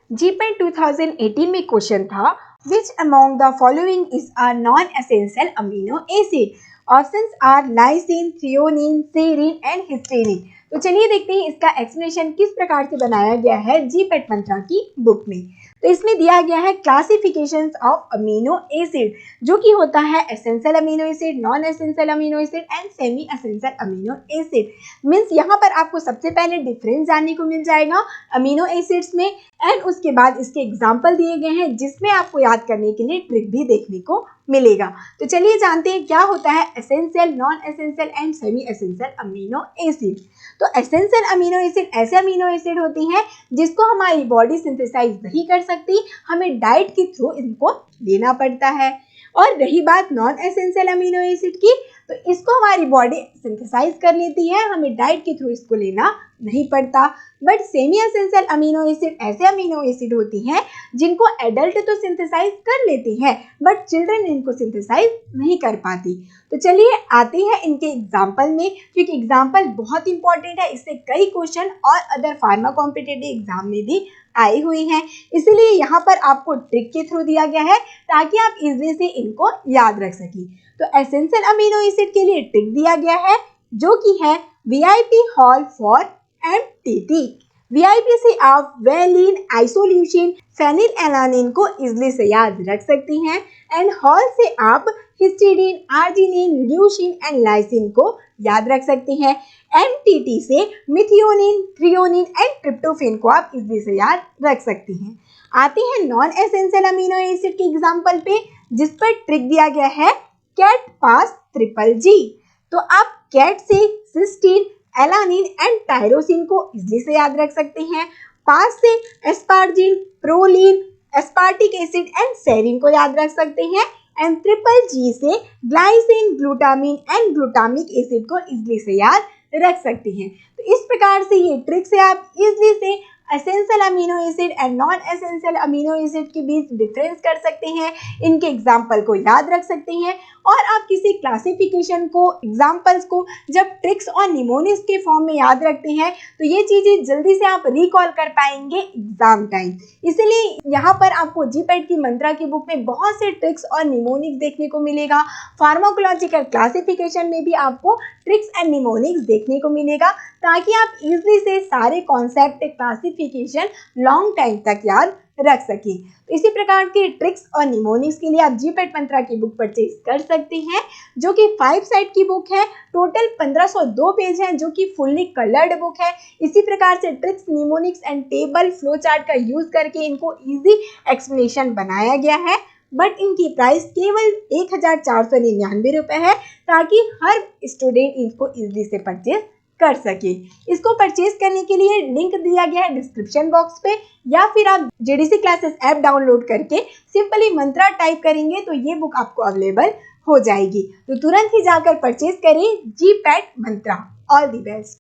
GPAT 2018 में question था which among the following is a non essential amino acid. Options are lysine, threonine, serine and histidine. तो चलिए देखते हैं इसका एक्सप्लेनेशन किस प्रकार से बनाया गया है जीपेट मंत्रा की बुक में। तो इसमें दिया गया है क्लासिफिकेशंस ऑफ अमीनो एसिड, जो कि होता है essential amino acid, non essential amino acid and semi essential amino acid. Means यहाँ पर आपको सबसे पहले डिफरेंस जानने को मिल जाएगा अमीनो एसिड्स में, एंड उसके बाद इसके एग्जाम्पल दिए गए हैं जिसमें आपको याद करने के लिए ट्रिक भी देखने को मिलेगा। तो चलिए जानते हैं क्या होता है essential, non essential and semi essential amino acid. तो एसेंशियल अमीनो एसिड ऐसे अमीनो एसिड होती हैं जिसको हमारी बॉडी सिंथेसाइज नहीं कर सकती, हमें डाइट के थ्रू इनको लेना पड़ता है। और रही बात नॉन एसेंशियल अमीनो एसिड की, तो इसको हमारी बॉडी सिंथेसाइज कर लेती है, हमें डाइट के थ्रू इसको लेना नहीं पड़ता। But semi essential amino acid ऐसे अमीनो एसिड होती हैं जिनको एडल्ट तो सिंथेसाइज कर लेती हैं बट चिल्ड्रन इनको सिंथेसाइज नहीं कर पाती। तो चलिए आते हैं इनके एग्जाम्पल में, क्योंकि एग्जाम्पल बहुत इंपॉर्टेंट है, इससे कई क्वेश्चन और अदर फार्मा कॉम्पिटिटिव एग्जाम में भी आई हुई हैं, इसीलिए यहाँ पर आपको ट्रिक के थ्रू दिया गया है ताकि आप इजीली से इनको याद रख सकें। तो एसेंशियल अमीनो एसिड के लिए ट्रिक दिया गया है जो कि है VIP hall for MTT। VIP से आप वेलिन, आइसोल्यूसिन, फेनिलएलानिन को इजीली से याद रख सकती हैं, एंड हॉल से आप histidine, arginine, leucine and lysine को याद रख सकते हैं। MTT से मिथियोनिन, थ्रियोनिन एंड ट्रिप्टोफेन को आप इजीली से याद रख सकती हैं। आते हैं नॉन एसेंशियल अमीनो एसिड के एग्जाम्पल पे, जिस पर ट्रिक दिया गया है कैट पास ट्रिपल जी। तो आप कैट से सिस्टीन, एलानिन एंड टायरोसिन को इजीली से याद रख सकते हैं। पास से asparagine, proline, aspartic acid and serine को याद रख सकते हैं, एंड ट्रिपल जी से glycine, glutamine and glutamic acid को इजीली से याद रख सकते हैं। तो इस प्रकार से ये ट्रिक से आप इजीली से essential amino acid and non essential amino acid के बीच डिफरेंस कर सकते हैं, इनके एग्जाम्पल को याद रख सकते हैं, और आप किसी क्लासिफिकेशन को, एग्जाम्पल्स को जब ट्रिक्स और निमोनिक्स के फॉर्म में याद रखते हैं तो ये चीज़ें जल्दी से आप रिकॉल कर पाएंगे एग्जाम टाइम। इसलिए यहाँ पर आपको जीपेट की मंत्रा की बुक में बहुत से ट्रिक्स और निमोनिक्स देखने को मिलेगा। फार्माकोलॉजिकल क्लासिफिकेशन में भी आपको ट्रिक्स एंड निमोनिक्स देखने को मिलेगा, ताकि आप इजीली से सारे कॉन्सेप्ट, क्लासिफिकेशन लॉन्ग टाइम तक याद रख सकें। तो इसी प्रकार के ट्रिक्स और निमोनिक्स के लिए आप जीपेट मंत्रा की बुक परचेज कर सकते हैं, जो कि 5 साइड की बुक है। टोटल 1502 पेज हैं, जो कि फुल्ली कलर्ड बुक है। इसी प्रकार से tricks, mnemonics and table, flow chart का यूज करके इनको इजी एक्सप्लेनेशन बनाया गया है। बट इनकी प्राइस केवल 1499 रुपये है, ताकि हर स्टूडेंट इनको इजीली से परचेज कर सके। इसको परचेज करने के लिए लिंक दिया गया है डिस्क्रिप्शन बॉक्स पे, या फिर आप JDC क्लासेस ऐप डाउनलोड करके सिंपली मंत्रा टाइप करेंगे तो ये बुक आपको अवेलेबल हो जाएगी। तो तुरंत ही जाकर परचेज करें GPAT Mantra. All the best.